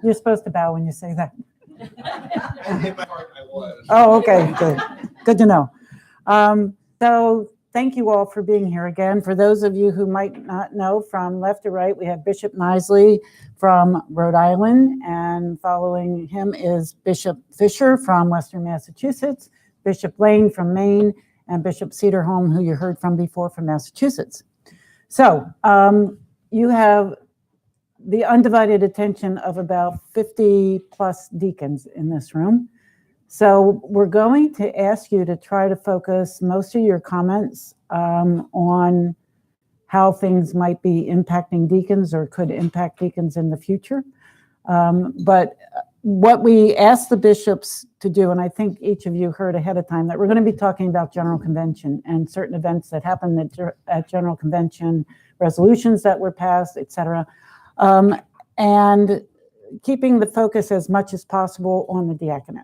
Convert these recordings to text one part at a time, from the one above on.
You're supposed to bow when you say that. In my heart, I was. Oh, okay, good. Good to know. So thank you all for being here again. For those of you who might not know, from left to right, we have Bishop Nisley from Rhode Island, and following him is Bishop Fisher from Western Massachusetts, Bishop Lane from Maine, and Bishop Cedarholm, who you heard from before, from Massachusetts. So you have the undivided attention of about 50 plus deacons in this room. So we're going to ask you to try to focus most of your comments on how things might be impacting deacons or could impact deacons in the future. But what we asked the bishops to do, and I think each of you heard ahead of time, that we're going to be talking about General Convention and certain events that happened at General Convention, resolutions that were passed, et cetera. And keeping the focus as much as possible on the diaconate.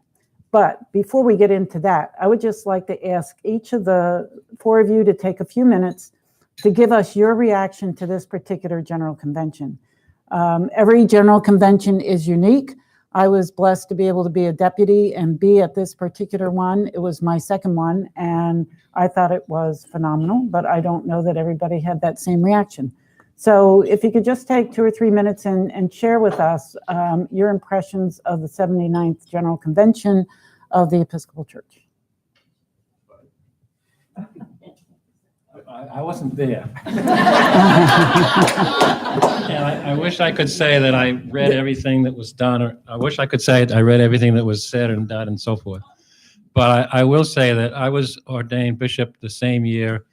But before we get into that, I would just like to ask each of the four of you to take a few minutes to give us your reaction to this particular General Convention. Every General Convention is unique. I was blessed to be able to be a deputy and be at this particular one. It was my second one, and I thought it was phenomenal, but I don't know that everybody had that same reaction. So if you could just take 2 or 3 minutes and share with us your impressions of the 79th General Convention of the Episcopal Church. I wasn't there. And I wish I could say that I read everything that was done, or I wish I could say I read everything that was said and done and so forth. But I will say that I was ordained bishop the same year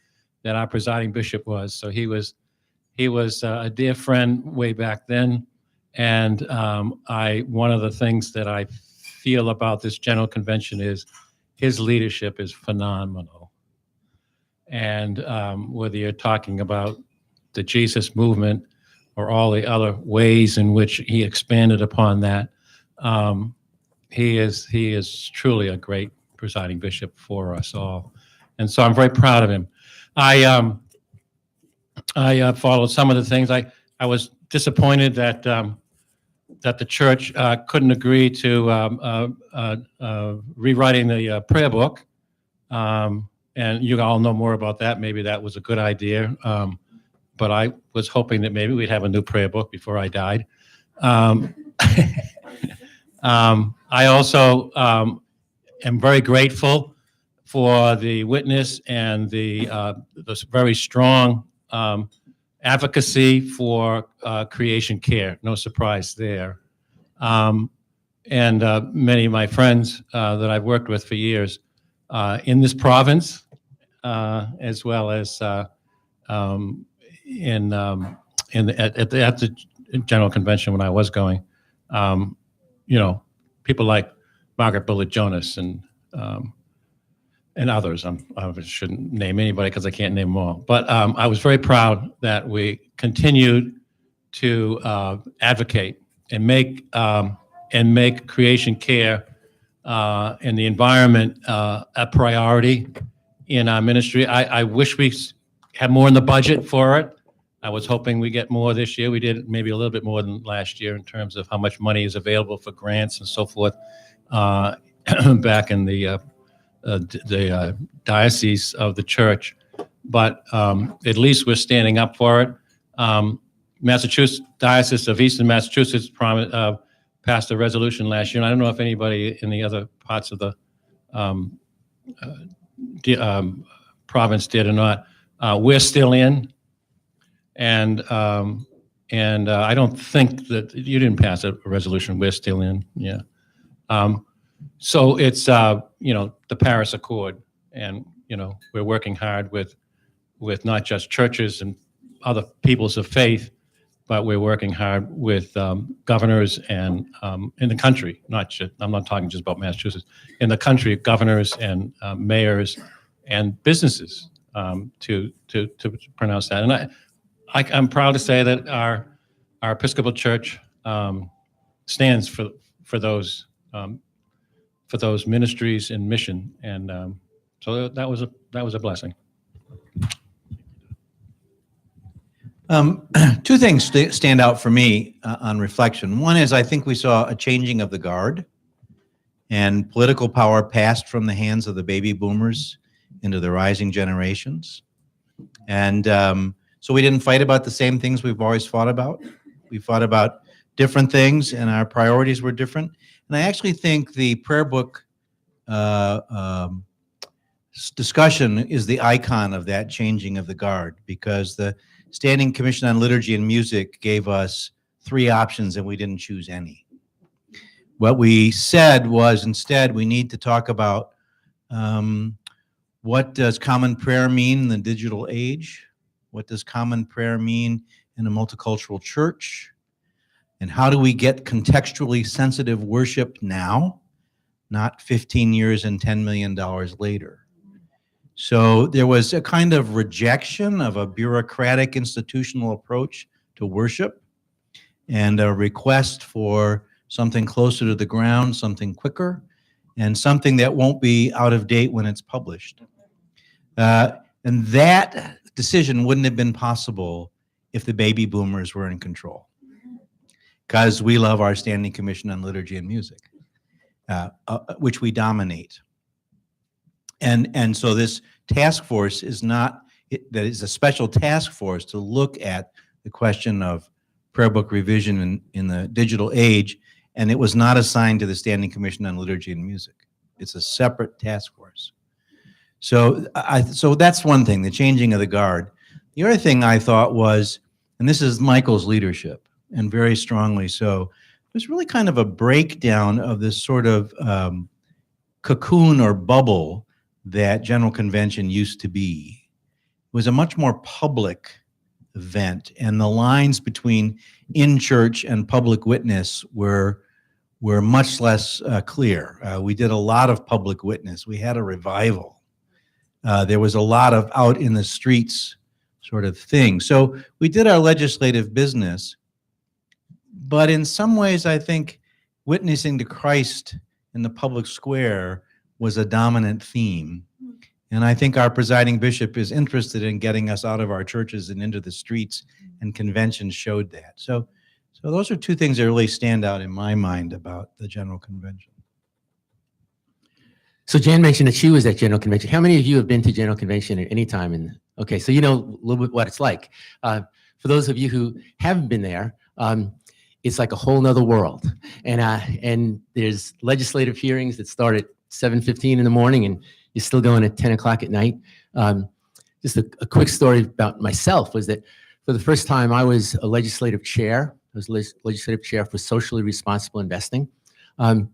that our presiding bishop was. So he was a dear friend way back then, and one of the things that I feel about this General Convention is his leadership is phenomenal. And whether you're talking about the Jesus movement or all the other ways in which he expanded upon that, he is truly a great presiding bishop for us all, and so I'm very proud of him. I followed some of the things. I was disappointed that the church couldn't agree to rewriting the prayer book, and you all know more about that. Maybe that was a good idea, but I was hoping that maybe we'd have a new prayer book before I died. I also am very grateful for the witness and the very strong advocacy for creation care. No surprise there. And many of my friends that I've worked with for years in this province, as well as at the General Convention when I was going, people like Margaret Bullard Jonas and others. I shouldn't name anybody because I can't name them all. But I was very proud that we continued to advocate and make creation care and the environment a priority in our ministry. I wish we had more in the budget for it. I was hoping we get more this year. We did maybe a little bit more than last year in terms of how much money is available for grants and so forth back in the diocese of the church. But at least we're standing up for it. Massachusetts, Diocese of Eastern Massachusetts passed a resolution last year, and I don't know if anybody in the other parts of the province did or not. We're still in, and I don't think that you didn't pass a resolution. We're still in, yeah. So it's the Paris Accord, and we're working hard with not just churches and other peoples of faith, but we're working hard with governors and in the country. I'm not talking just about Massachusetts. In the country, governors and mayors and businesses to pronounce that. And I'm proud to say that our Episcopal Church stands for those ministries and mission, and so that was a blessing. Two things stand out for me on reflection. One is I think we saw a changing of the guard, and political power passed from the hands of the baby boomers into the rising generations. And so we didn't fight about the same things we've always fought about. We fought about different things, and our priorities were different. And I actually think the prayer book discussion is the icon of that changing of the guard, because the Standing Commission on Liturgy and Music gave us 3 options and we didn't choose any. What we said was, instead, we need to talk about what does common prayer mean in the digital age? What does common prayer mean in a multicultural church? And how do we get contextually sensitive worship now, not 15 years and $10 million later? So there was a kind of rejection of a bureaucratic institutional approach to worship and a request for something closer to the ground, something quicker, and something that won't be out of date when it's published. And that decision wouldn't have been possible if the baby boomers were in control, because we love our Standing Commission on Liturgy and Music, which we dominate. And so this task force is not, that is a special task force to look at the question of prayer book revision in the digital age, and it was not assigned to the Standing Commission on Liturgy and Music. It's a separate task force. So so that's one thing, the changing of the guard. The other thing I thought was, and this is Michael's leadership, and very strongly so, there's really kind of a breakdown of this sort of cocoon or bubble that General Convention used to be. It was a much more public event, and the lines between in-church and public witness were much less clear. We did a lot of public witness. We had a revival. There was a lot of out in the streets sort of thing. So we did our legislative business, but in some ways I think witnessing to Christ in the public square was a dominant theme. And I think our presiding bishop is interested in getting us out of our churches and into the streets, and convention showed that. So those are two things that really stand out in my mind about the General Convention. So Jan mentioned that she was at General Convention. How many of you have been to General Convention at any time? Okay, so you know a little bit what it's like. For those of you who haven't been there, it's like a whole nother world. And there's legislative hearings that start at 7:15 in the morning, and you're still going at 10 o'clock at night. Just a quick story about myself was that for the first time, I was a legislative chair. I was legislative chair for socially responsible investing. And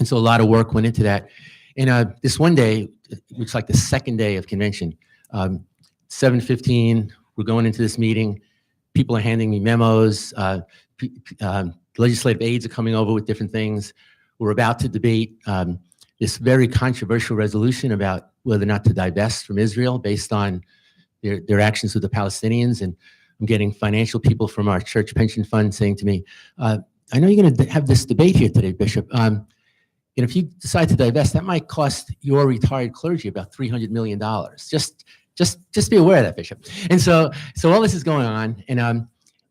so a lot of work went into that. And this one day, which is like the second day of convention, 7:15, we're going into this meeting. People are handing me memos. Legislative aides are coming over with different things. We're about to debate this very controversial resolution about whether or not to divest from Israel based on their actions with the Palestinians. And I'm getting financial people from our church pension fund saying to me, I know you're going to have this debate here today, Bishop. And if you decide to divest, that might cost your retired clergy about $300 million. Just be aware of that, Bishop. And so all this is going on, and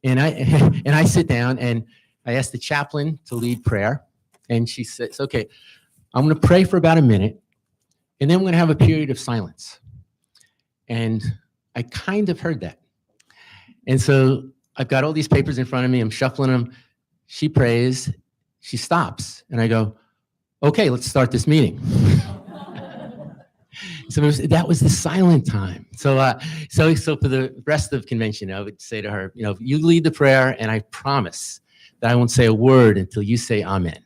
I sit down and I ask the chaplain to lead prayer, and she says, okay, I'm going to pray for about a minute, and then we're going to have a period of silence. And I kind of heard that. And so I've got all these papers in front of me. I'm shuffling them. She prays. She stops. And I go, okay, let's start this meeting. So that was the silent time. So for the rest of convention, I would say to her, you lead the prayer, and I promise that I won't say a word until you say amen.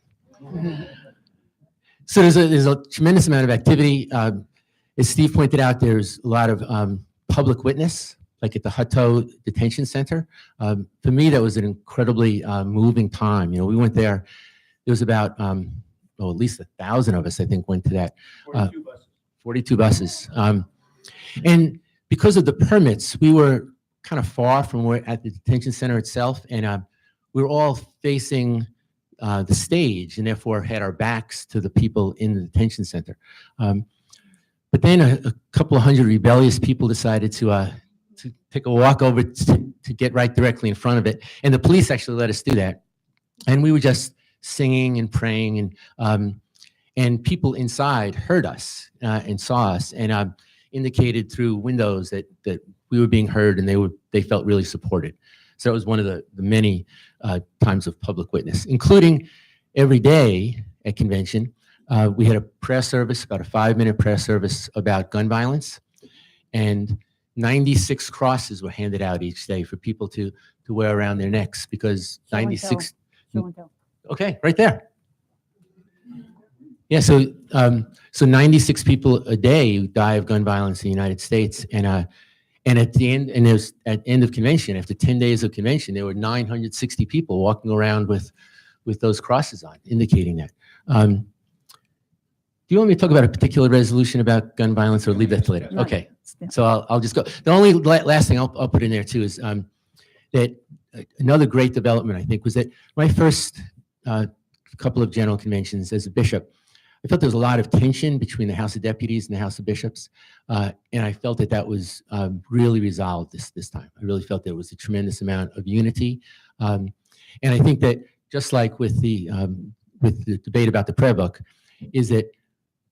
So there's a tremendous amount of activity. As Steve pointed out, there's a lot of public witness, like at the Hutto Detention Center. For me, that was an incredibly moving time. We went there. There was about, at least 1,000 of us, I think, went to that. 42 buses. 42 buses. And because of the permits, we were kind of far from where at the detention center itself, and we were all facing the stage, and therefore had our backs to the people in the detention center. But then a couple of hundred rebellious people decided to take a walk over to to get right directly in front of it. And the police actually let us do that. And we were just singing and praying, and people inside heard us and saw us, and indicated through windows that we were being heard, and they felt really supported. So it was one of the many times of public witness, including every day at convention. We had a prayer service, about a 5-minute prayer service about gun violence, and 96 crosses were handed out each day for people to wear around their necks, because Show and 96. Show and tell. Okay, right there. Yeah, so 96 people a day die of gun violence in the United States, and at the end, and there's at end of convention, after 10 days of convention, there were 960 people walking around with those crosses on, indicating that. Do you want me to talk about a particular resolution about gun violence, or leave that to later? No. Okay, so I'll just go. The only last thing I'll put in there too is that another great development, I think, was that my first couple of general conventions as a bishop, I felt there was a lot of tension between the House of Deputies and the House of Bishops, and I felt that was really resolved this time. I really felt there was a tremendous amount of unity, and I think that just like with the debate about the prayer book, is that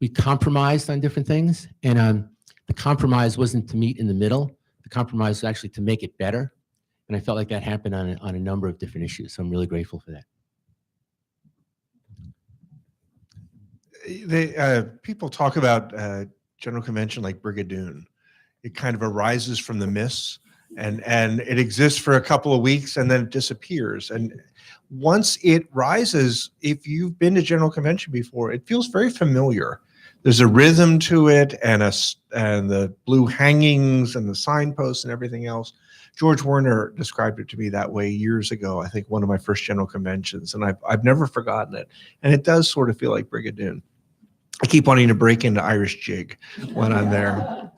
we compromised on different things, and the compromise wasn't to meet in the middle. The compromise was actually to make it better, and I felt like that happened on a number of different issues. So I'm really grateful for that. People talk about General Convention like Brigadoon. It kind of arises from the mists, and it exists for a couple of weeks and then it disappears. And once it rises, if you've been to General Convention before, it feels very familiar. There's a rhythm to it, and the blue hangings and the signposts and everything else. George Werner described it to me that way years ago, I think one of my first General Conventions, and I've never forgotten it. And it does sort of feel like Brigadoon. I keep wanting to break into Irish jig when I'm there.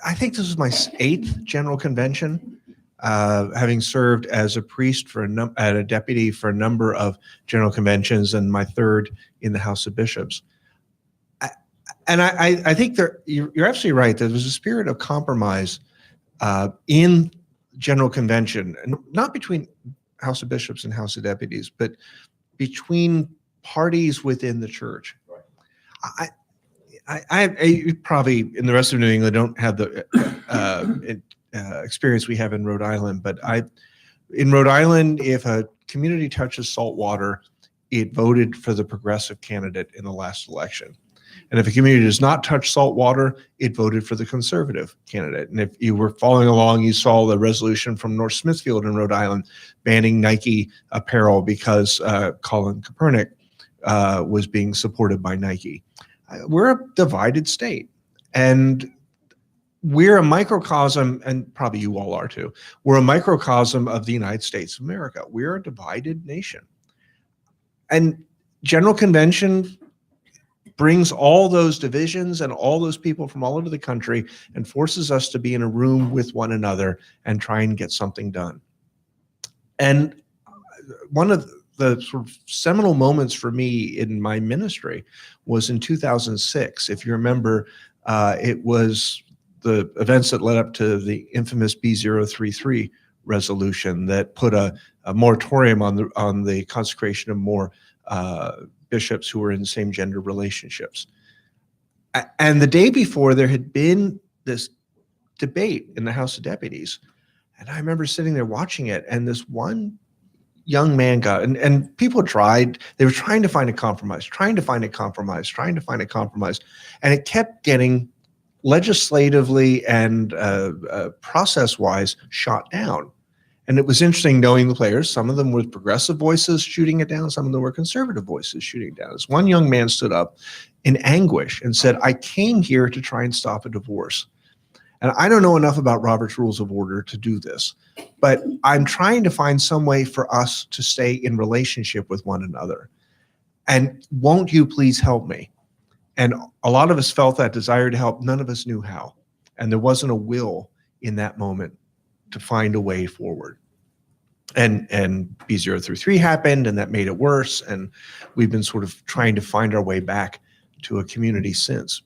I think this is my 8th General Convention, having served as a priest and a deputy for a number of General Conventions, and my 3rd in the House of Bishops. I think you're absolutely right. There was a spirit of compromise in General Convention, and not between House of Bishops and House of Deputies, but between parties within the church. I probably in the rest of New England don't have the experience we have in Rhode Island, but in Rhode Island, if a community touches salt water, it voted for the progressive candidate in the last election. And if a community does not touch salt water, it voted for the conservative candidate. And if you were following along, you saw the resolution from North Smithfield in Rhode Island banning Nike apparel because Colin Kaepernick was being supported by Nike. We're a divided state, and we're a microcosm, and probably you all are too. We're a microcosm of the United States of America. We're a divided nation. And General Convention brings all those divisions and all those people from all over the country and forces us to be in a room with one another and try and get something done. And one of the sort of seminal moments for me in my ministry was in 2006. If you remember, it was the events that led up to the infamous B033 resolution that put a moratorium on the consecration of more bishops who were in same gender relationships. And the day before, there had been this debate in the House of Deputies. And I remember sitting there watching it, and this one young man and people tried, they were trying to find a compromise, and it kept getting legislatively and process-wise shot down. And it was interesting knowing the players. Some of them were progressive voices shooting it down. Some of them were conservative voices shooting it down. This one young man stood up in anguish and said, I came here to try and stop a divorce. And I don't know enough about Robert's Rules of Order to do this, but I'm trying to find some way for us to stay in relationship with one another. And won't you please help me? And a lot of us felt that desire to help. None of us knew how. And there wasn't a will in that moment to find a way forward. And B033 happened, and that made it worse. And we've been sort of trying to find our way back to a community since.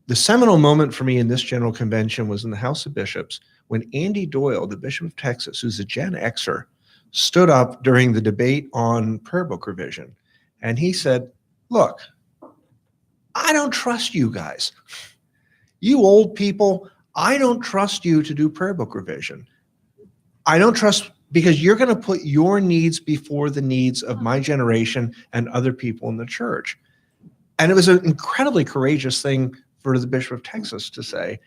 The seminal moment for me in this General Convention was in the House of Bishops when Andy Doyle, the Bishop of Texas, who's a Gen Xer, stood up during the debate on prayer book revision. And he said, look, I don't trust you guys. You old people, I don't trust you to do prayer book revision. I don't trust, because you're going to put your needs before the needs of my generation and other people in the church. And it was an incredibly courageous thing for the Bishop of Texas to say,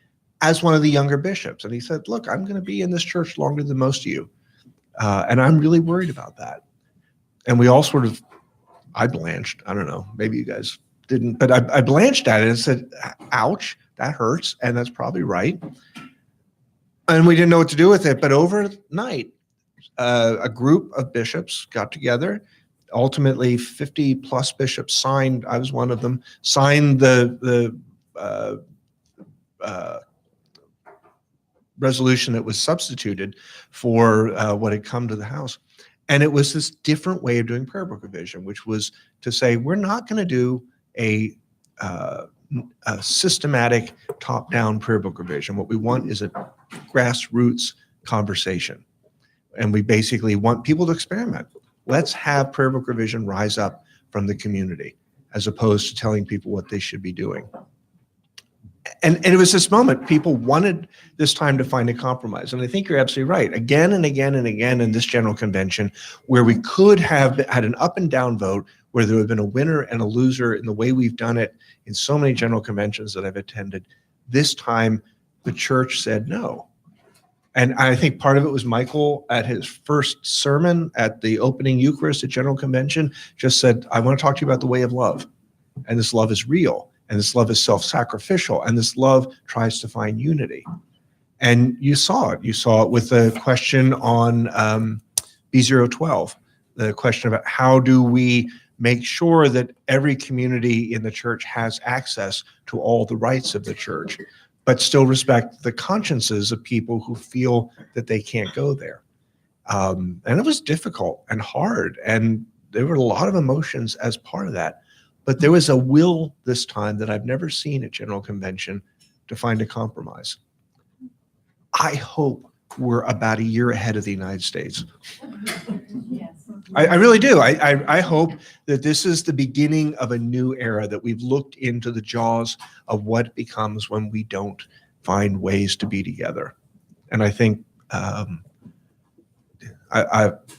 as one of the younger bishops. And he said, look, I'm going to be in this church longer than most of you. And I'm really worried about that. And we all sort of, I blanched. I don't know, maybe you guys didn't, but I blanched at it and said, ouch, that hurts. And that's probably right. And we didn't know what to do with it. But overnight, a group of bishops got together. Ultimately, 50 plus bishops signed, I was one of them, signed the resolution that was substituted for what had come to the House. And it was this different way of doing prayer book revision, which was to say, we're not going to do a systematic top-down prayer book revision. What we want is a grassroots conversation. And we basically want people to experiment. Let's have prayer book revision rise up from the community, as opposed to telling people what they should be doing. And it was this moment, people wanted this time to find a compromise. And I think you're absolutely right. Again and again and again in this General Convention, where we could have had an up and down vote, where there would have been a winner and a loser in the way we've done it in so many General Conventions that I've attended, this time the church said no. And I think part of it was Michael at his first sermon at the opening Eucharist at General Convention just said, I want to talk to you about the way of love. And this love is real. And this love is self-sacrificial. And this love tries to find unity. And you saw it. You saw it with the question on B012, the question about how do we make sure that every community in the church has access to all the rights of the church, but still respect the consciences of people who feel that they can't go there. And it was difficult and hard. And there were a lot of emotions as part of that. But there was a will this time that I've never seen at General Convention to find a compromise. I hope we're about a year ahead of the United States. Yes. I really do. I hope that this is the beginning of a new era, that we've looked into the jaws of what becomes when we don't find ways to be together. And I think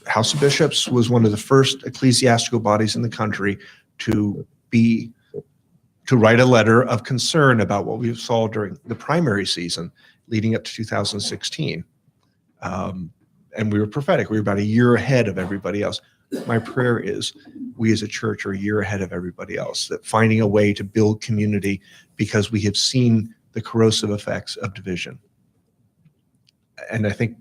House of Bishops was one of the first ecclesiastical bodies in the country to write a letter of concern about what we saw during the primary season leading up to 2016. And we were prophetic. We were about a year ahead of everybody else. My prayer is we as a church are a year ahead of everybody else, that finding a way to build community, because we have seen the corrosive effects of division. And I think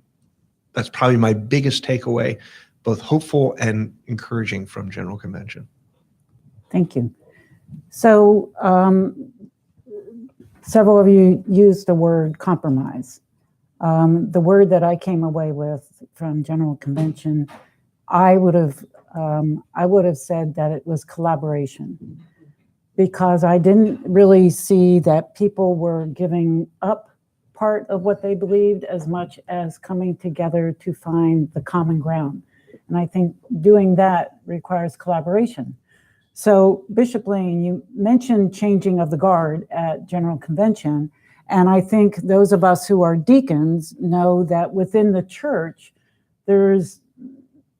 that's probably my biggest takeaway, both hopeful and encouraging from General Convention. Thank you. So several of you used the word compromise. The word that I came away with from General Convention, I would have said that it was collaboration, because I didn't really see that people were giving up part of what they believed as much as coming together to find the common ground. And I think doing that requires collaboration. So Bishop Lane, you mentioned changing of the guard at General Convention. And I think those of us who are deacons know that within the church, you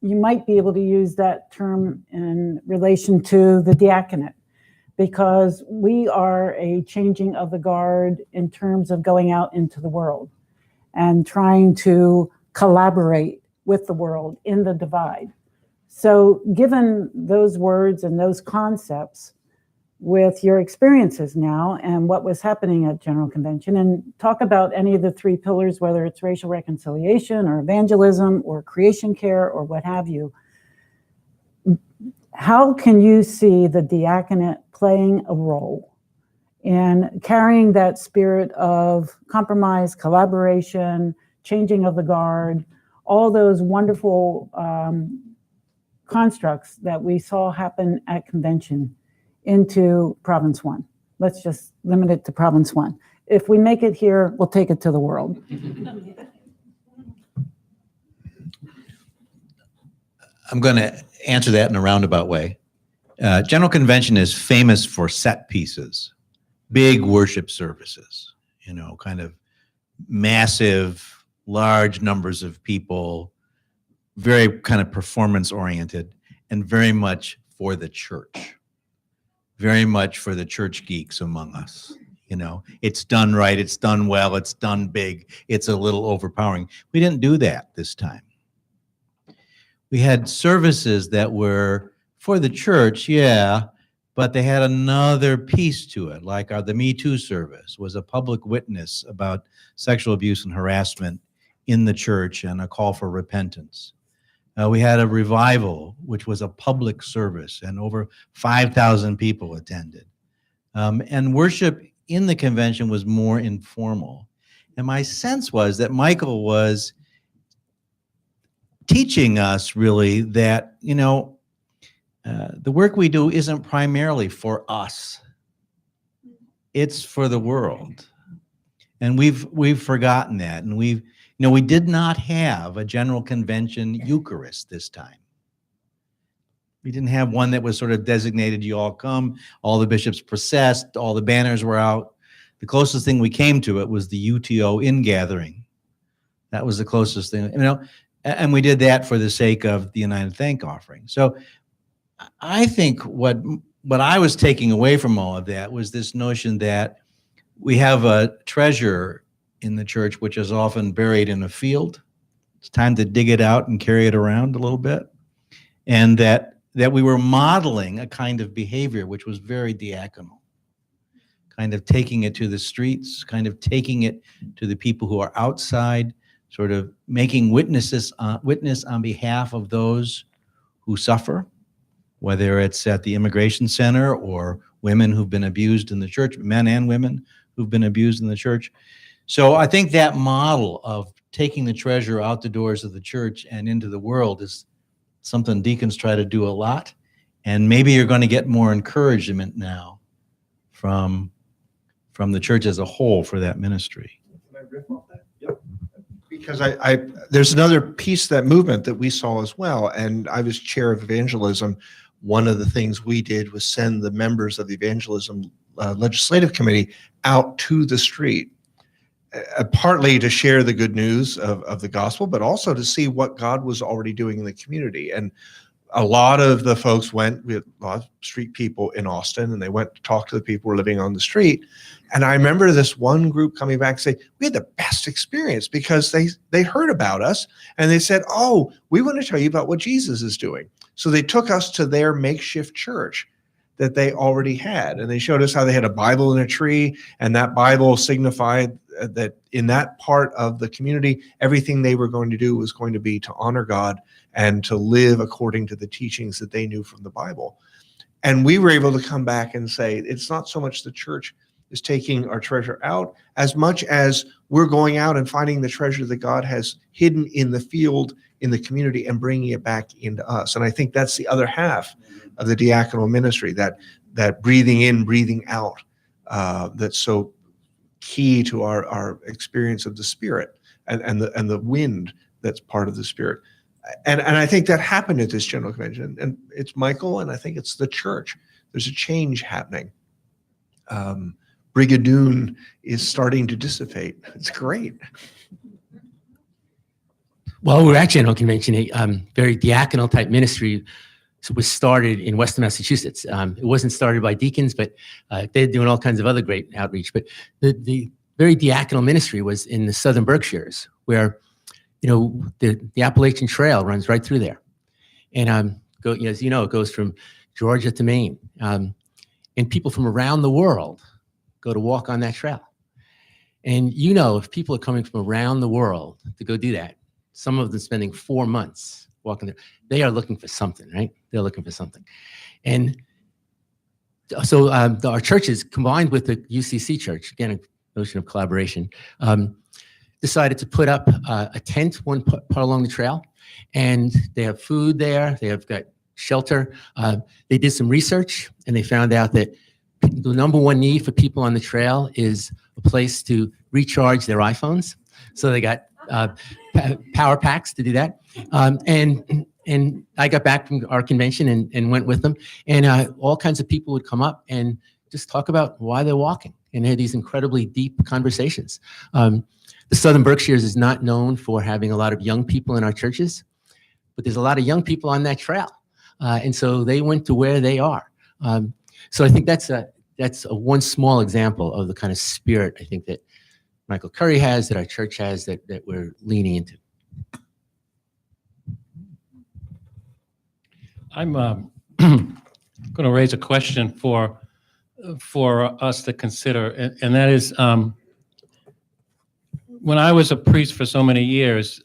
might be able to use that term in relation to the diaconate, because we are a changing of the guard in terms of going out into the world and trying to collaborate with the world in the divide. So given those words and those concepts, with your experiences now and what was happening at General Convention, and talk about any of the three pillars, whether it's racial reconciliation or evangelism or creation care or what have you, how can you see the diaconate playing a role in carrying that spirit of compromise, collaboration, changing of the guard, all those wonderful constructs that we saw happen at convention into Province 1? Let's just limit it to Province 1. if we make it here, we'll take it to the world. I'm going to answer that in a roundabout way. General Convention is famous for set pieces, big worship services, kind of massive, large numbers of people, very kind of performance oriented, and very much for the church, very much for the church geeks among us. It's done right, it's done well, it's done big, it's a little overpowering. We didn't do that this time. We had services that were for the church, yeah, but they had another piece to it, like the Me Too service was a public witness about sexual abuse and harassment in the church and a call for repentance. We had a revival, which was a public service, and over 5,000 people attended. And worship in the convention was more informal. And my sense was that Michael was teaching us really that, the work we do isn't primarily for us. It's for the world. And we've forgotten that. And we did not have a General Convention Eucharist this time. We didn't have one that was sort of designated, you all come, all the bishops processed, all the banners were out. The closest thing we came to it was the UTO ingathering. That was the closest thing, and we did that for the sake of the United Thank Offering. So I think what I was taking away from all of that was this notion that we have a treasure in the church which is often buried in a field. It's time to dig it out and carry it around a little bit. And that we were modeling a kind of behavior which was very diaconal, kind of taking it to the streets, kind of taking it to the people who are outside, sort of making witness on behalf of those who suffer, whether it's at the immigration center or women who've been abused in the church, men and women who've been abused in the church. So I think that model of taking the treasure out the doors of the church and into the world is something deacons try to do a lot. And maybe you're going to get more encouragement now from the church as a whole for that ministry. Can I riff off that? Yep. Because there's another piece of that movement that we saw as well. And I was chair of evangelism. One of the things we did was send the members of the evangelism legislative committee out to the street, partly to share the good news of the gospel, but also to see what God was already doing in the community. And a lot of the folks went, we had a lot of street people in Austin, and they went to talk to the people who were living on the street. And I remember this one group coming back and saying, we had the best experience because they heard about us and they said, oh, we want to tell you about what Jesus is doing. So they took us to their makeshift church that they already had. And they showed us how they had a Bible in a tree, and that Bible signified that in that part of the community, everything they were going to do was going to be to honor God and to live according to the teachings that they knew from the Bible. And we were able to come back and say, it's not so much the church is taking our treasure out as much as we're going out and finding the treasure that God has hidden in the field, in the community, and bringing it back into us. And I think that's the other half of the diaconal ministry, that breathing in, breathing out, that's so key to our experience of the Spirit and the wind that's part of the Spirit. And I think that happened at this General Convention. And it's Michael, and I think it's the church. There's a change happening. Brigadoon is starting to dissipate. It's great. Well, we're at General Convention, a very diaconal type ministry was started in Western Massachusetts. It wasn't started by deacons, but they're doing all kinds of other great outreach. But the very diaconal ministry was in the southern Berkshires, where the Appalachian Trail runs right through there, and as you know, it goes from Georgia to Maine, and people from around the world go to walk on that trail. And if people are coming from around the world to go do that, some of them spending 4 months walking there, they are looking for something, right? They're looking for something. And so our churches, combined with the UCC church, again, a notion of collaboration, decided to put up a tent one part along the trail. And they have food there. They have got shelter. They did some research, and they found out that the number one need for people on the trail is a place to recharge their iPhones. So they got power packs to do that. And I got back from our convention and went with them. And all kinds of people would come up and just talk about why they're walking. And they had these incredibly deep conversations. The Southern Berkshires is not known for having a lot of young people in our churches, but there's a lot of young people on that trail. And so they went to where they are. So I think that's a one small example of the kind of spirit I think that Michael Curry has, that our church has, that we're leaning into. I'm going to raise a question for us to consider, and that is, when I was a priest for so many years,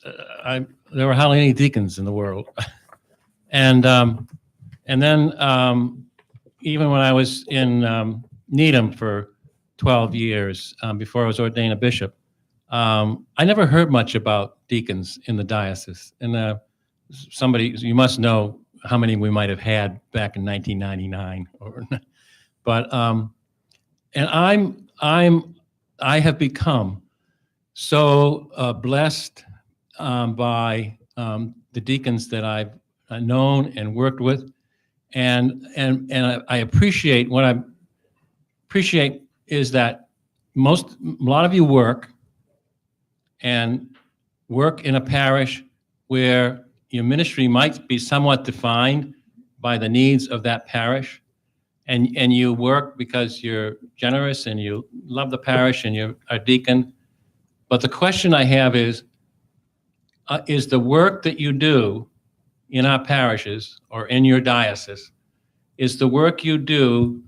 there were hardly any deacons in the world, and then even when I was in NEDN for 12 years before I was ordained a bishop, I never heard much about deacons in the diocese. And you must know how many we might have had back in 1999, but and I have become so blessed by the deacons that I've known and worked with, and I appreciate what I appreciate is that a lot of you work in a parish where your ministry might be somewhat defined by the needs of that parish, and you work because you're generous and you love the parish and you're a deacon. But the question I have is the work that you do in our parishes or in your diocese, is the work you do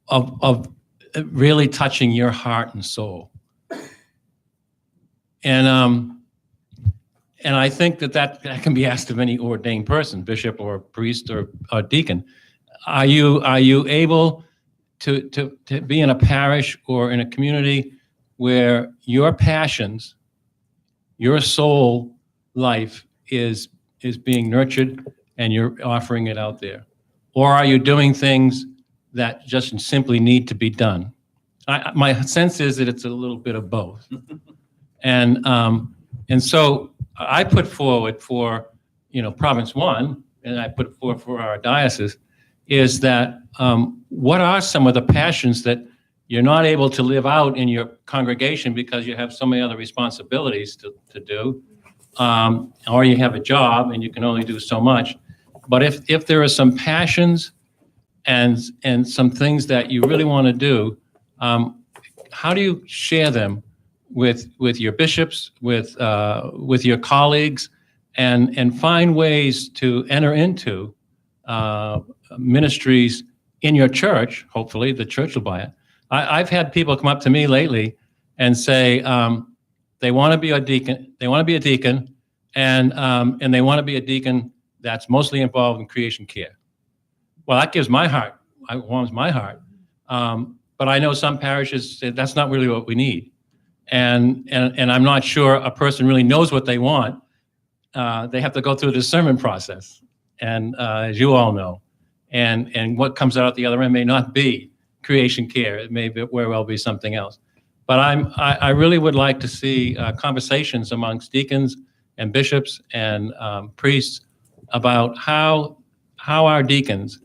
of really touching your heart and soul? And I think that can be asked of any ordained person, bishop or priest or deacon. Are you able to be in a parish or in a community where your passions, your soul life is being nurtured and you're offering it out there? Or are you doing things that just simply need to be done? My sense is that it's a little bit of both. And so I put forward for, Province 1, and I put forward for our diocese, is that what are some of the passions that you're not able to live out in your congregation because you have so many other responsibilities to do, or you have a job and you can only do so much. But if there are some passions and some things that you really want to do, how do you share them with your bishops, with your colleagues, and find ways to enter into ministries in your church? Hopefully the church will buy it. I've had people come up to me lately and say they want to be a deacon. They want to be a deacon, and they want to be a deacon that's mostly involved in creation care. Well, that warms my heart. But I know some parishes say that's not really what we need. And I'm not sure a person really knows what they want. They have to go through a discernment process, and as you all know, and what comes out the other end may not be creation care. It may very well be something else. But I really would like to see conversations amongst deacons and bishops and priests about how our deacons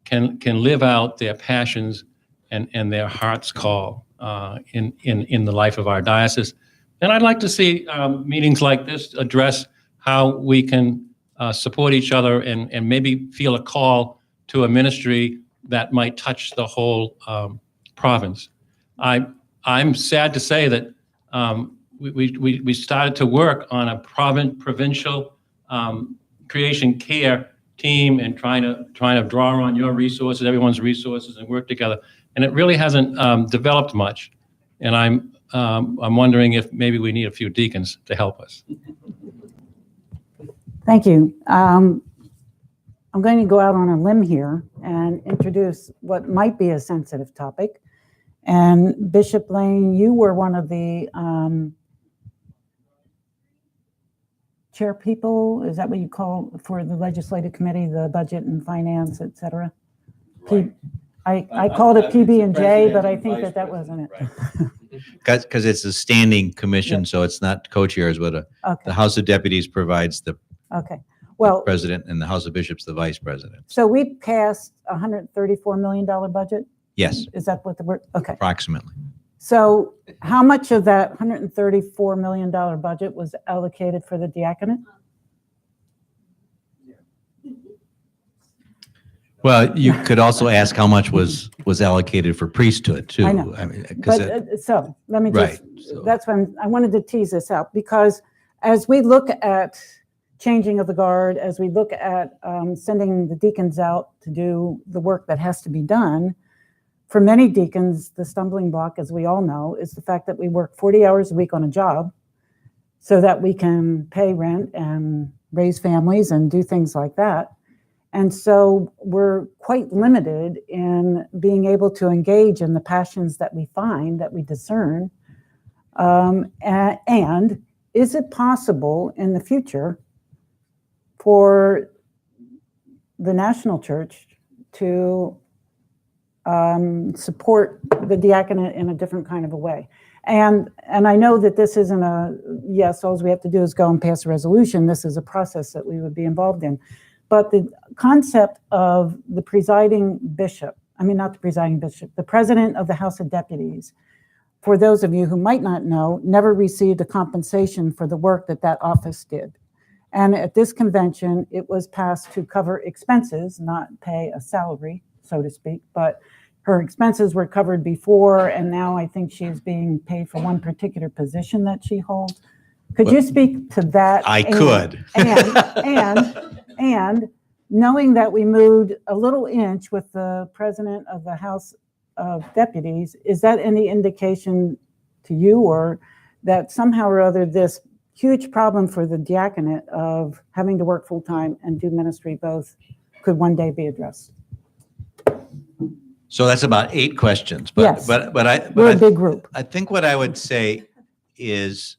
can live out their passions and their heart's call in the life of our diocese. And I'd like to see meetings like this address how we can support each other and maybe feel a call to a ministry that might touch the whole province. I'm sad to say that we started to work on a provincial creation care team and trying to draw on your resources, everyone's resources, and work together. And it really hasn't developed much. And I'm wondering if maybe we need a few deacons to help us. Thank you. I'm going to go out on a limb here and introduce what might be a sensitive topic. And Bishop Lane, you were one of the chair people, is that what you call for the legislative committee, the budget and finance, et cetera? Right. I called it PB&J, but I think that wasn't it. Because it's a standing commission, Yeah. so it's not co-chairs, but the Okay, House of Deputies provides the okay. Well, president and the House of Bishops, the vice president. so we passed a $134 million budget? Yes, Is that what the word? Okay. approximately. So how much of that $134 million budget was allocated for the diaconate? Well, you could also ask how much was allocated for priesthood too. I know. mean, 'cause But so let me right. just, So- that's when I wanted to tease this out, because as we look at changing of the guard, as we look at sending the deacons out to do the work that has to be done, for many deacons, the stumbling block, as we all know, is the fact that we work 40 hours a week on a job so that we can pay rent and raise families and do things like that. And so we're quite limited in being able to engage in the passions that we find, that we discern. And is it possible in the future for the national church to support the diaconate in a different kind of a way? And I know that this isn't a, yes, all we have to do is go and pass a resolution. This is a process that we would be involved in. But the concept of the presiding bishop, I mean, not the presiding bishop, the president of the House of Deputies, for those of you who might not know, never received a compensation for the work that that office did. And at this convention, it was passed to cover expenses, not pay a salary, so to speak, but her expenses were covered before, and now I think she's being paid for one particular position that she holds. Could you speak to that? I could. And knowing that we moved a little inch with the president of the House of Deputies, is that any indication to you, or that somehow or other this huge problem for the diaconate of having to work full-time and do ministry both could one day be addressed? So that's about 8 questions, but Yes. We're a big group. I think what I would say is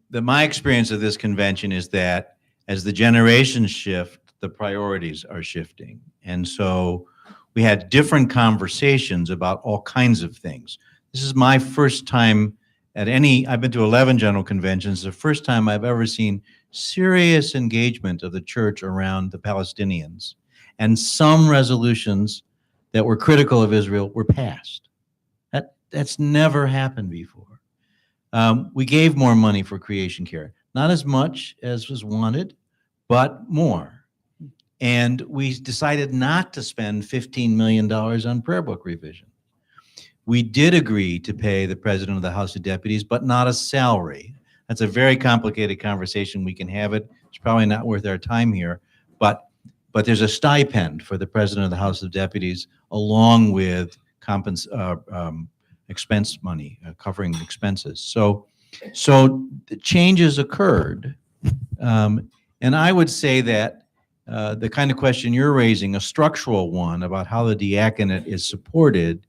that my experience of this convention is that as the generations shift, the priorities are shifting. And so we had different conversations about all kinds of things. This is my first time at I've been to 11 general conventions, the first time I've ever seen serious engagement of the church around the Palestinians. And some resolutions that were critical of Israel were passed. That's never happened before. We gave more money for creation care, not as much as was wanted, but more. And we decided not to spend $15 million on prayer book revision. We did agree to pay the president of the House of Deputies, but not a salary. That's a very complicated conversation. We can have it. It's probably not worth our time here, but there's a stipend for the president of the House of Deputies, along with expense money, covering expenses. So the changes occurred. And I would say that the kind of question you're raising, a structural one about how the diaconate is supported,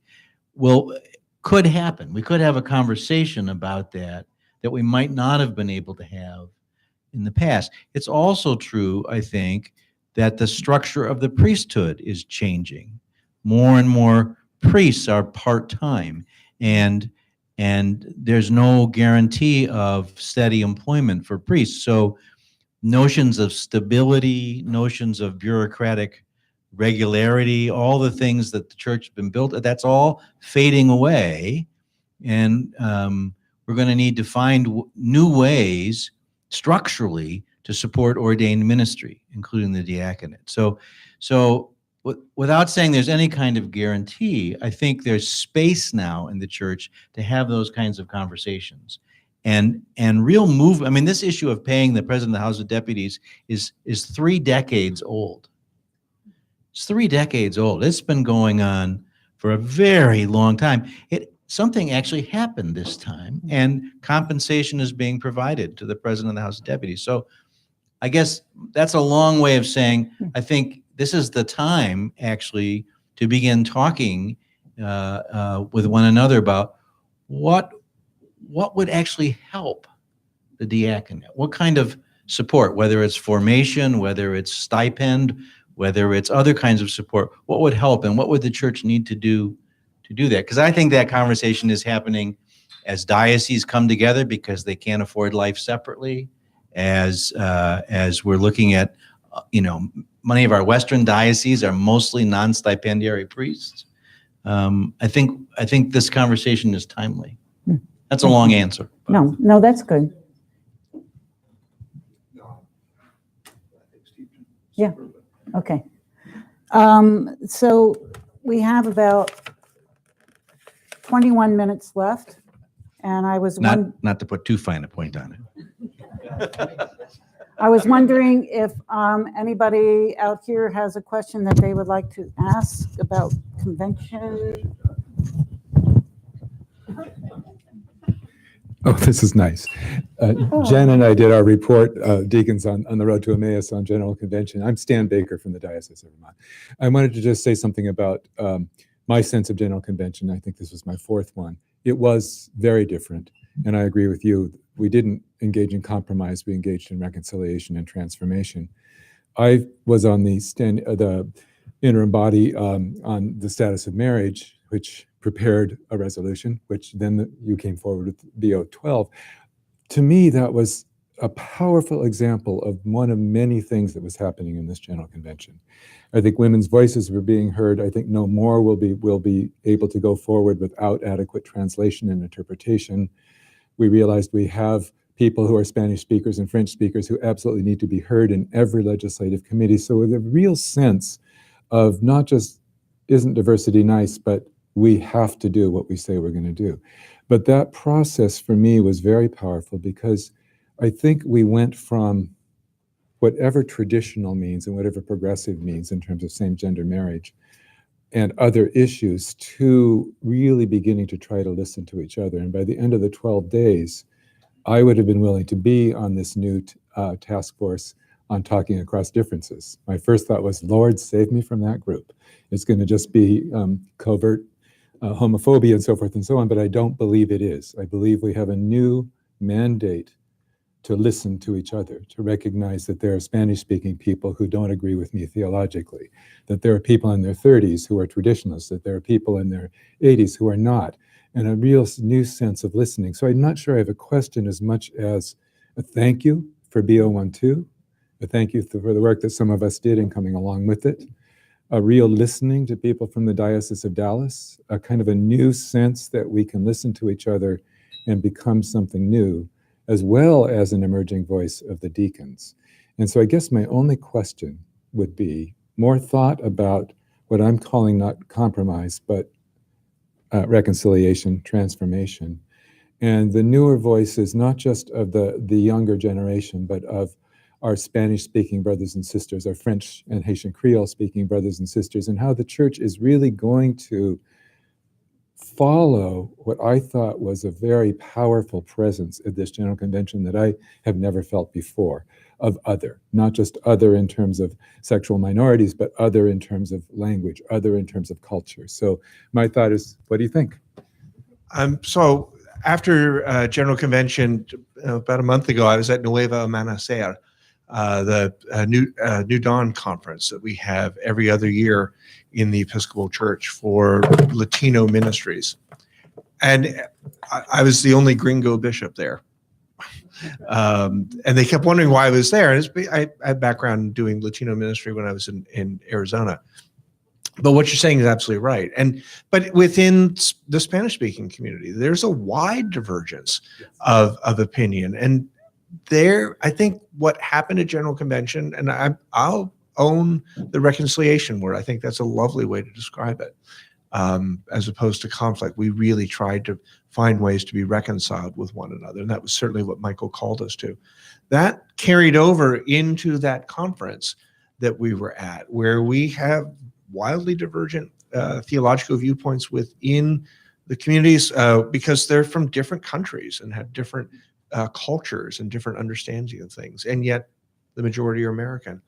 could happen. We could have a conversation about that we might not have been able to have in the past. It's also true, I think, that the structure of the priesthood is changing. More and more priests are part-time, and there's no guarantee of steady employment for priests. So notions of stability, notions of bureaucratic regularity, all the things that the church has been built, that's all fading away. And we're going to need to find new ways structurally to support ordained ministry, including the diaconate. So without saying there's any kind of guarantee, I think there's space now in the church to have those kinds of conversations. And real movement. I mean, this issue of paying the president of the House of Deputies is 3 decades old. It's 3 decades old. It's been going on for a very long time. Something actually happened this time, and compensation is being provided to the president of the House of Deputies. So I guess that's a long way of saying, I think this is the time actually to begin talking with one another about what would actually help the diaconate, what kind of support, whether it's formation, whether it's stipend, whether it's other kinds of support, what would help and what would the church need to do that? Because I think that conversation is happening as dioceses come together because they can't afford life separately, as we're looking at, many of our Western dioceses are mostly non-stipendiary priests. I think this conversation is timely. That's a long answer. No, that's good. Yeah, okay. So we have about 21 minutes left, and I was Not to put too fine a point on it. I was wondering if anybody out here has a question that they would like to ask about convention. Oh, this is nice. Jen and I did our report, Deacons on the Road to Emmaus on General Convention. I'm Stan Baker from the Diocese of Vermont. I wanted to just say something about my sense of General Convention. I think this was my fourth one. It was very different, and I agree with you. We didn't engage in compromise. We engaged in reconciliation and transformation. I was on the interim body on the status of marriage, which prepared a resolution, which then you came forward with BO 12. To me, that was a powerful example of one of many things that was happening in this General Convention. I think women's voices were being heard. I think no more will be able to go forward without adequate translation and interpretation. We realized we have people who are Spanish speakers and French speakers who absolutely need to be heard in every legislative committee. So with a real sense of not just isn't diversity nice, but we have to do what we say we're going to do. But that process for me was very powerful because I think we went from whatever traditional means and whatever progressive means in terms of same-gender marriage and other issues to really beginning to try to listen to each other. And by the end of the 12 days, I would have been willing to be on this new task force on talking across differences. My first thought was, Lord, save me from that group. It's going to just be covert homophobia and so forth and so on, but I don't believe it is. I believe we have a new mandate to listen to each other, to recognize that there are Spanish-speaking people who don't agree with me theologically, that there are people in their 30s who are traditionalists, that there are people in their 80s who are not, and a real new sense of listening. So I'm not sure I have a question as much as a thank you for BO12, a thank you for the work that some of us did in coming along with it, a real listening to people from the Diocese of Dallas, a kind of a new sense that we can listen to each other and become something new, as well as an emerging voice of the deacons. And so I guess my only question would be more thought about what I'm calling not compromise, but reconciliation, transformation. And the newer voices, not just of the younger generation, but of our Spanish-speaking brothers and sisters, our French and Haitian Creole-speaking brothers and sisters, and how the church is really going to follow what I thought was a very powerful presence at this General Convention that I have never felt before, of other, not just other in terms of sexual minorities, but other in terms of language, other in terms of culture. So my thought is, what do you think? So after General Convention, about a month ago, I was at Nueva Amanecer, the New Dawn conference that we have every other year in the Episcopal Church for Latino ministries. And I was the only gringo bishop there. And they kept wondering why I was there. And I had background doing Latino ministry when I was in Arizona. But what you're saying is absolutely right. But within the Spanish-speaking community, there's a wide divergence of opinion. And there, I think what happened at General Convention, and I'll own the reconciliation word. I think that's a lovely way to describe it, as opposed to conflict. We really tried to find ways to be reconciled with one another, and that was certainly what Michael called us to. That carried over into that conference that we were at, where we have wildly divergent theological viewpoints within the communities because they're from different countries and have different cultures and different understanding of things, and yet the majority are American.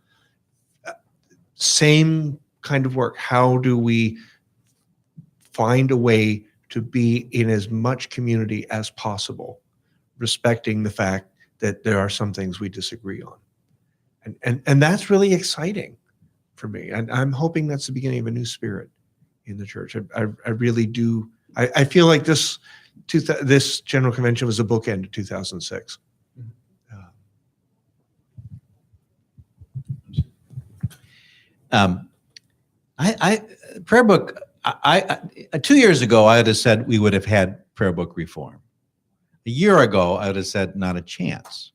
Same kind of work. How do we find a way to be in as much community as possible, respecting the fact that there are some things we disagree on? And that's really exciting for me. And I'm hoping that's the beginning of a new spirit in the church. I really do. I feel like this General Convention was a bookend to 2006. Prayer book, 2 years ago, I would have said we would have had prayer book reform. A year ago, I would have said not a chance.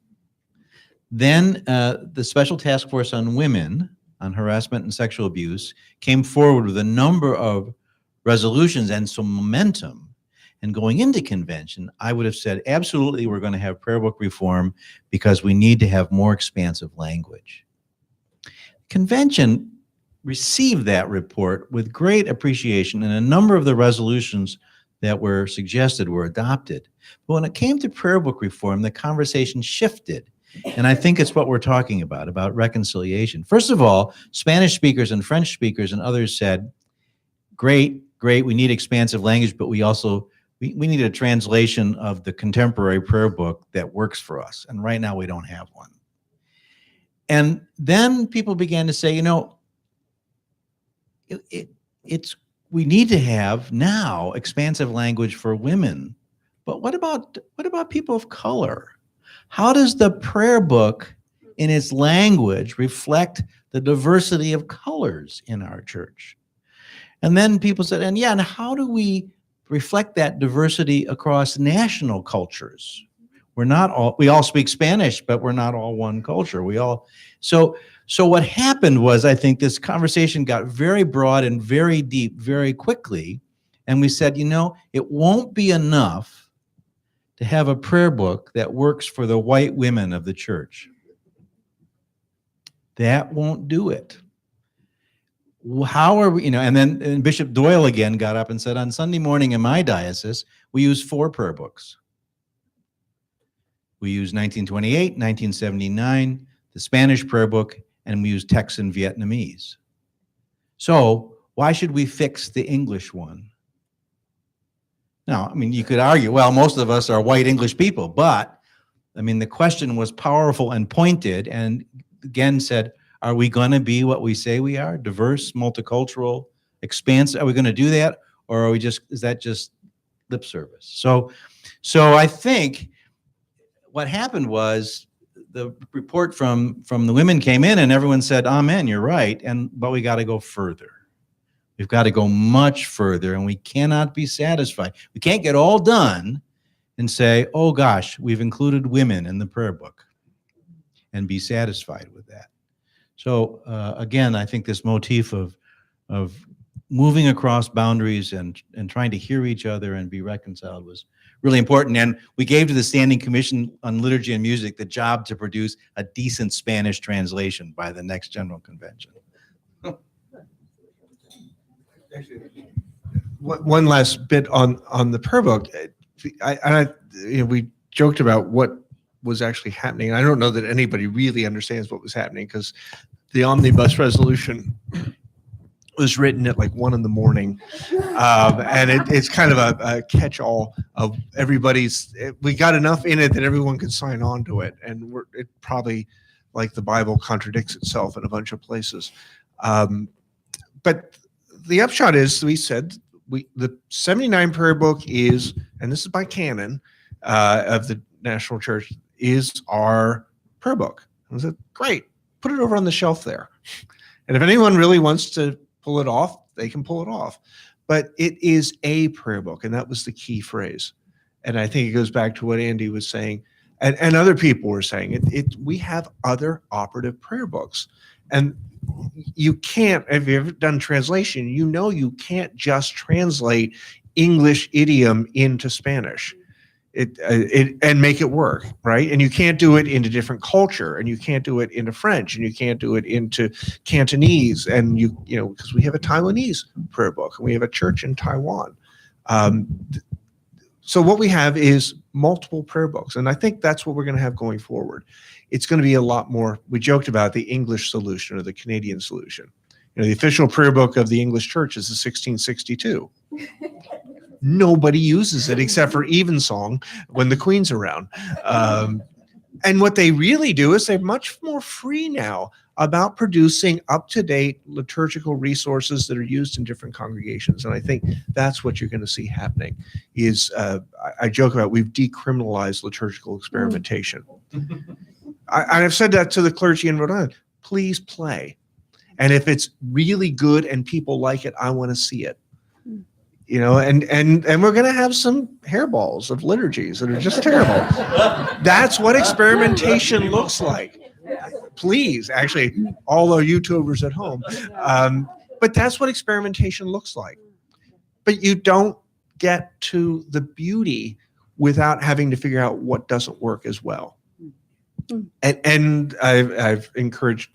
Then the Special Task Force on Women on Harassment and Sexual Abuse came forward with a number of resolutions and some momentum. And going into convention, I would have said, absolutely, we're going to have prayer book reform because we need to have more expansive language. Convention received that report with great appreciation, and a number of the resolutions that were suggested were adopted. But when it came to prayer book reform, the conversation shifted. And I think it's what we're talking about reconciliation. First of all, Spanish speakers and French speakers and others said, great, we need expansive language, but we also, we need a translation of the contemporary prayer book that works for us. And right now we don't have one. And then people began to say, you know, we need to have now expansive language for women, but what about people of color? How does the prayer book in its language reflect the diversity of colors in our church? And then people said, and how do we reflect that diversity across national cultures? We all speak Spanish, but we're not all one culture. So what happened was, I think this conversation got very broad and very deep very quickly. And we said, you know, it won't be enough to have a prayer book that works for the white women of the church. That won't do it. How are we, and then Bishop Doyle again got up and said, on Sunday morning in my diocese, we use 4 prayer books. We use 1928, 1979, the Spanish prayer book, and we use texts in Vietnamese. So why should we fix the English one? Now, I mean, you could argue, well, most of us are white English people, but I mean, the question was powerful and pointed, and again said, are we going to be what we say we are? Diverse, multicultural, expansive? Are we going to do that? Or is that just lip service? So I think what happened was the report from the women came in and everyone said, amen, you're right. But we got to go further. We've got to go much further, and we cannot be satisfied. We can't get all done and say, oh gosh, we've included women in the prayer book and be satisfied with that. So again, I think this motif of moving across boundaries and trying to hear each other and be reconciled was really important. And we gave to the Standing Commission on Liturgy and Music the job to produce a decent Spanish translation by the next General Convention. One last bit on the prayer book. We joked about what was actually happening. I don't know that anybody really understands what was happening, because the omnibus resolution was written at like 1 a.m. And it's kind of a catch-all of everybody's. We got enough in it that everyone could sign on to it, and it probably, like the Bible, contradicts itself in a bunch of places. But the upshot is, we said the 79 prayer book is, and this is by canon of the National Church, is our prayer book. I said, great, put it over on the shelf there. And if anyone really wants to pull it off, they can pull it off. But it is a prayer book, and that was the key phrase. And I think it goes back to what Andy was saying, and other people were saying. We have other operative prayer books. And you can't, if you've ever done translation, you can't just translate English idiom into Spanish. And make it work, right? And you can't do it into different culture, and you can't do it into French, and you can't do it into Cantonese, and because we have a Taiwanese prayer book, and we have a church in Taiwan. So what we have is multiple prayer books, and I think that's what we're going to have going forward. It's going to be a lot more. We joked about the English solution or the Canadian solution. The official prayer book of the English Church is the 1662. Nobody uses it except for evensong when the Queen's around. And what they really do is they're much more free now about producing up-to-date liturgical resources that are used in different congregations. And I think that's what you're going to see happening is, I joke about, we've decriminalized liturgical experimentation. I've said that to the clergy in Rhode Island. Please play. And if it's really good and people like it, I want to see it. You know, and we're going to have some hairballs of liturgies that are just terrible. That's what experimentation looks like. Please, actually, all the YouTubers at home. But that's what experimentation looks like. But you don't get to the beauty without having to figure out what doesn't work as well. And I've encouraged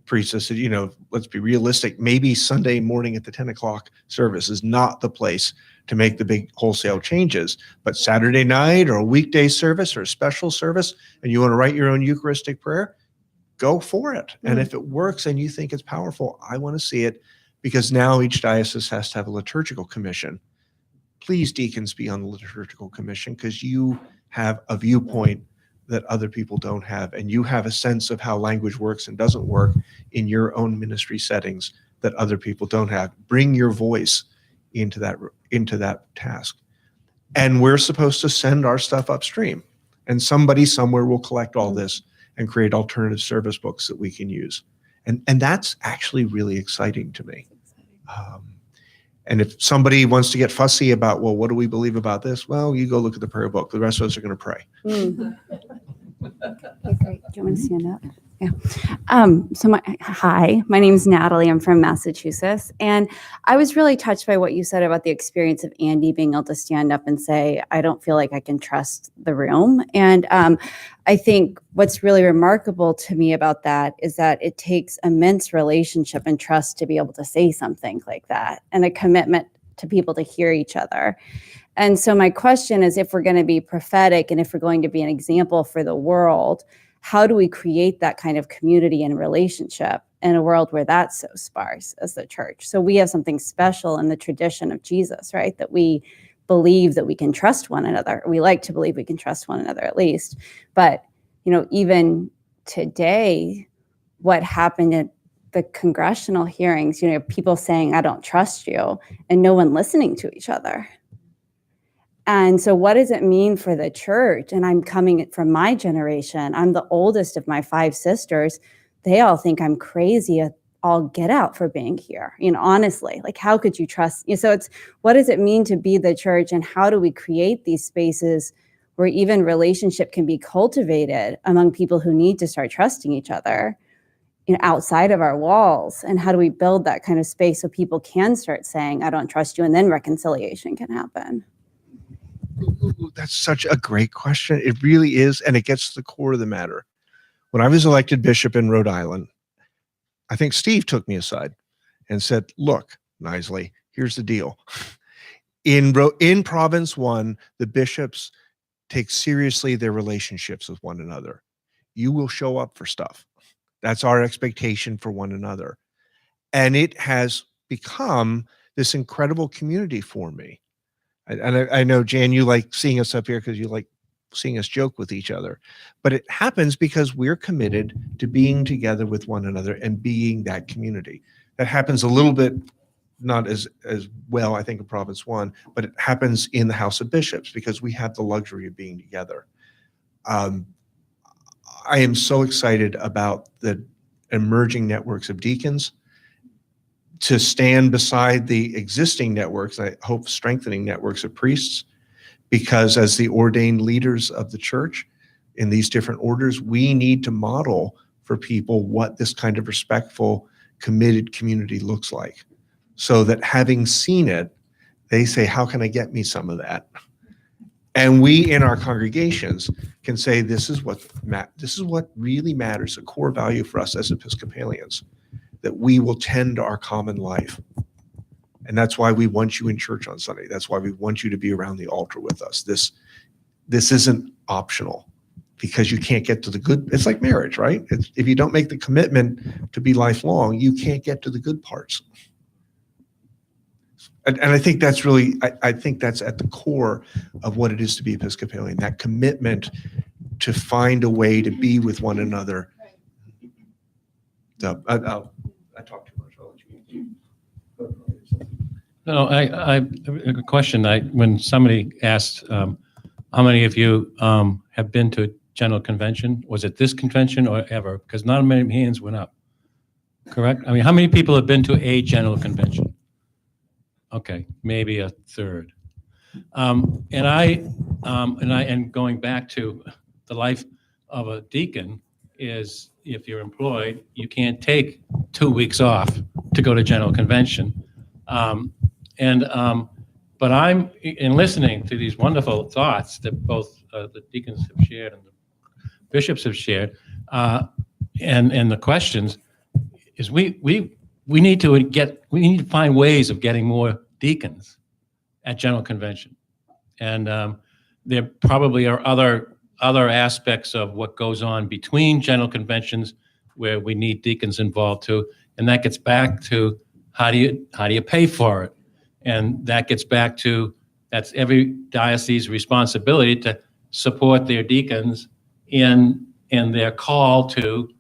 priests, I said, you know, let's be realistic. Maybe Sunday morning at the 10 o'clock service is not the place to make the big wholesale changes, but Saturday night or a weekday service or a special service, and you want to write your own Eucharistic prayer, go for it. And if it works and you think it's powerful, I want to see it, because now each diocese has to have a liturgical commission. Please, deacons, be on the liturgical commission, because you have a viewpoint that other people don't have, and you have a sense of how language works and doesn't work in your own ministry settings that other people don't have. Bring your voice into that task. And we're supposed to send our stuff upstream, and somebody somewhere will collect all this and create alternative service books that we can use. And that's actually really exciting to me. And if somebody wants to get fussy about, well, what do we believe about this? Well, you go look at the prayer book. The rest of us are going to pray. Okay, great. Do you want me to stand up? Yeah. Hi, my name is Natalie. I'm from Massachusetts. And I was really touched by what you said about the experience of Andy being able to stand up and say, I don't feel like I can trust the room. And I think what's really remarkable to me about that is that it takes immense relationship and trust to be able to say something like that, and a commitment to people to hear each other. And so my question is, if we're going to be prophetic and if we're going to be an example for the world, how do we create that kind of community and relationship in a world where that's so sparse as the church? So we have something special in the tradition of Jesus, right? That we believe that we can trust one another. We like to believe we can trust one another at least. But, you know, even today, what happened at the congressional hearings, you know, people saying, I don't trust you, and no one listening to each other. And so what does it mean for the church? And I'm coming from my generation. I'm the oldest of my 5 sisters. They all think I'm crazy. I'll get out for being here. You know, honestly, like, how could you trust? So it's, what does it mean to be the church, and how do we create these spaces where even relationship can be cultivated among people who need to start trusting each other, you know, outside of our walls? And how do we build that kind of space so people can start saying, I don't trust you, and then reconciliation can happen? Ooh, that's such a great question. It really is, and it gets to the core of the matter. When I was elected bishop in Rhode Island, I think Steve took me aside and said, look, Knisley, here's the deal. In Province 1, the bishops take seriously their relationships with one another. You will show up for stuff. That's our expectation for one another. And it has become this incredible community for me. And I know, Jan, you like seeing us up here because you like seeing us joke with each other. But it happens because we're committed to being together with one another and being that community. That happens a little bit, not as well, I think, in Province 1, but it happens in the House of Bishops because we have the luxury of being together. I am so excited about the emerging networks of deacons to stand beside the existing networks, I hope strengthening networks of priests, because as the ordained leaders of the church in these different orders, we need to model for people what this kind of respectful, committed community looks like, so that having seen it, they say, how can I get me some of that? And we in our congregations can say, this is what really matters, a core value for us as Episcopalians, that we will tend to our common life. And that's why we want you in church on Sunday. That's why we want you to be around the altar with us. This isn't optional, because you can't get to the good. It's like marriage, right? If you don't make the commitment to be lifelong, you can't get to the good parts. And I think that's really, I think that's at the core of what it is to be Episcopalian, that commitment to find a way to be with one another So I talked too much. I'll let you. No, I a question. When somebody asked, how many of you have been to a general convention? Was it this convention or ever? Because not many hands went up. Correct? I mean, how many people have been to a general convention? Okay, maybe a third. And going back to the life of a deacon is, if you're employed, you can't take 2 weeks off to go to general convention. But I'm in listening to these wonderful thoughts that both the deacons have shared and the bishops have shared, and the questions is we need to find ways of getting more deacons at general convention, and there probably are other aspects of what goes on between general conventions where we need deacons involved too, and that gets back to how do you pay for it. And that gets back to, that's every diocese's responsibility to support their deacons in their call to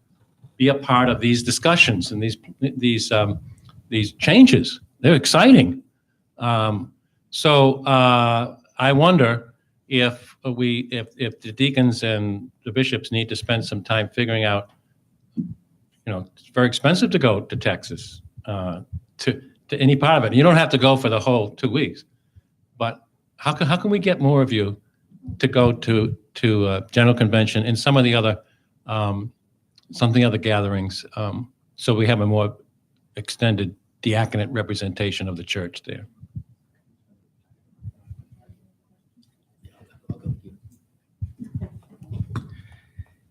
be a part of these discussions and these changes. They're exciting. So I wonder if the deacons and the bishops need to spend some time figuring out, it's very expensive to go to Texas, to any part of it. You don't have to go for the whole 2 weeks, but how can we get more of you to go to general convention and some of the other gatherings, so we have a more extended diaconate representation of the church there?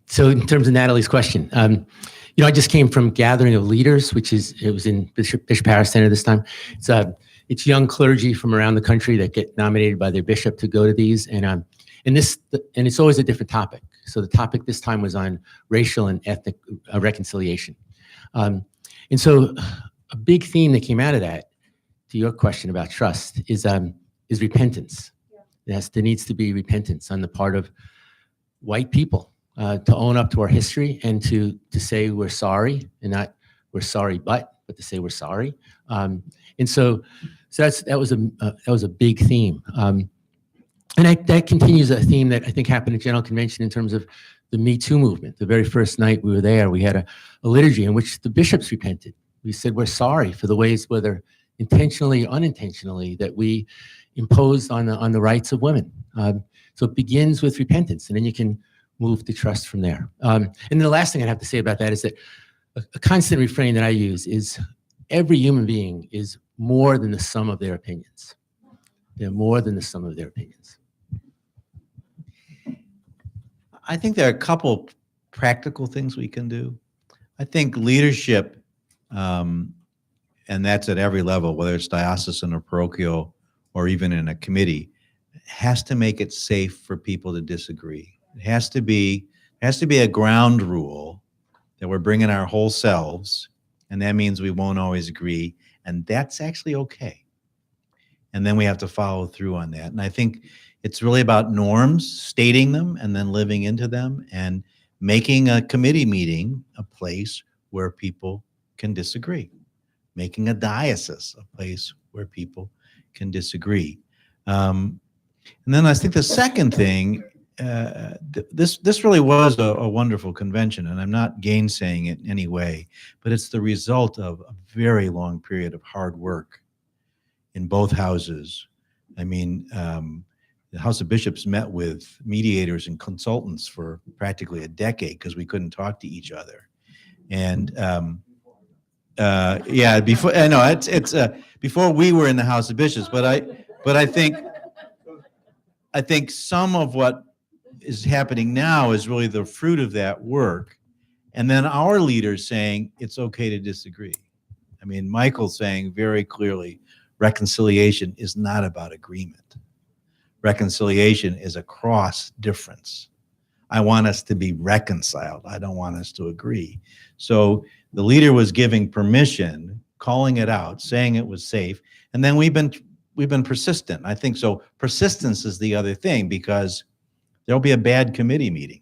So in terms of Natalie's question, I just came from Gathering of Leaders, it was in Bishop Harris Center this time. It's young clergy from around the country that get nominated by their bishop to go to these, and it's always a different topic. So the topic this time was on racial and ethnic reconciliation, and so a big theme that came out of that, to your question about trust, is repentance. Yes, there needs to be repentance on the part of white people. To own up to our history and to say we're sorry, and not we're sorry but to say we're sorry. And so that was a big theme. And that continues a theme that I think happened at General Convention in terms of the Me Too movement. The very first night we were there, we had a liturgy in which the bishops repented. We said we're sorry for the ways, whether intentionally or unintentionally, that we imposed on the rights of women. So it begins with repentance, and then you can move to trust from there. And then the last thing I'd have to say about that is that a constant refrain that I use is every human being is more than the sum of their opinions. They're more than the sum of their opinions. I think there are a couple practical things we can do. I think leadership, and that's at every level, whether it's diocesan or parochial or even in a committee, has to make it safe for people to disagree. It has to be a ground rule that we're bringing our whole selves, and that means we won't always agree, and that's actually okay. And then we have to follow through on that. And I think it's really about norms, stating them, and then living into them, and making a committee meeting a place where people can disagree, making a diocese a place where people can disagree. And then I think the second thing, this really was a wonderful convention, and I'm not gainsaying it in any way, but it's the result of a very long period of hard work in both houses. I mean, the House of Bishops met with mediators and consultants for practically a decade because we couldn't talk to each other. And yeah, before I know it's before we were in the House of Bishops, but I think some of what is happening now is really the fruit of that work. And then our leaders saying it's okay to disagree. I mean, Michael saying very clearly, reconciliation is not about agreement. Reconciliation is a cross difference. I want us to be reconciled. I don't want us to agree. So the leader was giving permission, calling it out, saying it was safe. And then we've been persistent. I think so. Persistence is the other thing, because there'll be a bad committee meeting.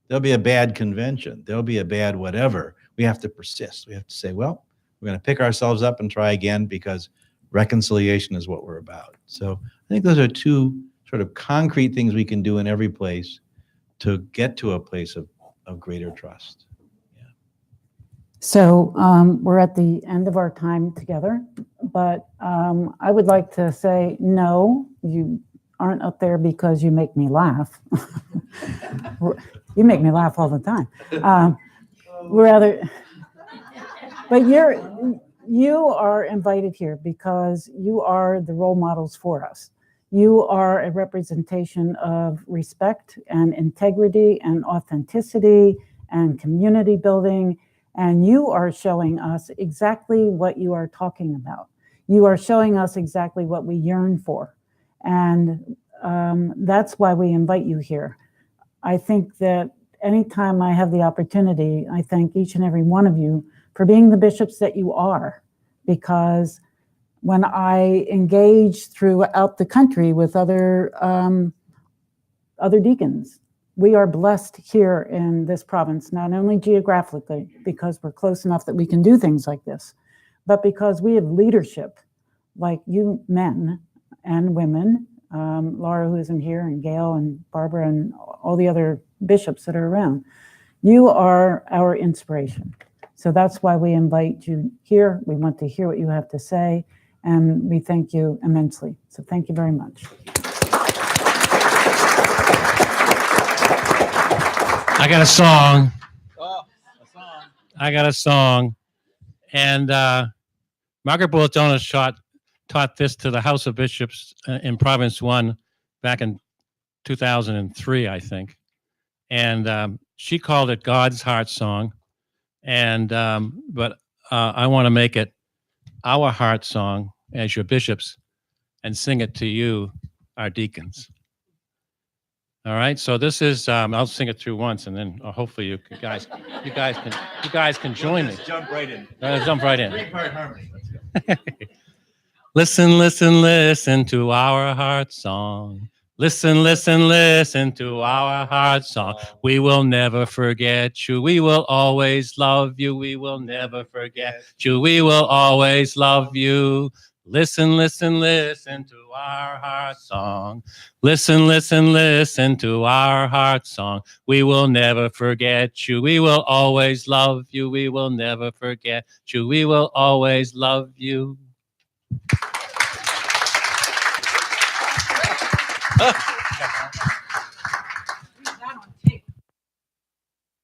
There'll be a bad convention. There'll be a bad whatever. we have to persist. We have to say, well, we're going to pick ourselves up and try again, because reconciliation is what we're about. So I think those are two sort of concrete things we can do in every place to get to a place of greater trust. So we're at the end of our time together, but I would like to say, no, you aren't up there because you make me laugh. You make me laugh all the time. But you are invited here because you are the role models for us. You are a representation of respect and integrity and authenticity and community building. And you are showing us exactly what you are talking about. You are showing us exactly what we yearn for. And that's why we invite you here. I think that anytime I have the opportunity, I thank each and every one of you for being the bishops that you are. Because when I engage throughout the country with other deacons, we are blessed here in this province, not only geographically, because we're close enough that we can do things like this, but because we have leadership like you men and women, Laura, who isn't here, and Gail and Barbara and all the other bishops that are around. You are our inspiration. So that's why we invite you here. We want to hear what you have to say, and we thank you immensely. So thank you very much. I got a song. I got a song. And Margaret Bulletona taught this to the House of Bishops in Province 1 back in 2003, I think. And she called it God's Heart Song. And but I want to make it our heart song as your bishops and sing it to you, our deacons. All right, so this is I'll sing it through once, and then hopefully you guys can join me. Jump right in. Jump right in. Three-part harmony. Let's go. Listen, listen, listen to our heart song. Listen, listen, listen to our heart song. We will never forget you. We will always love you. We will never forget you. We will always love you. Listen, listen, listen to our heart song. Listen, listen, listen to our heart song. We will never forget you. We will always love you. We will never forget you. We will always love you.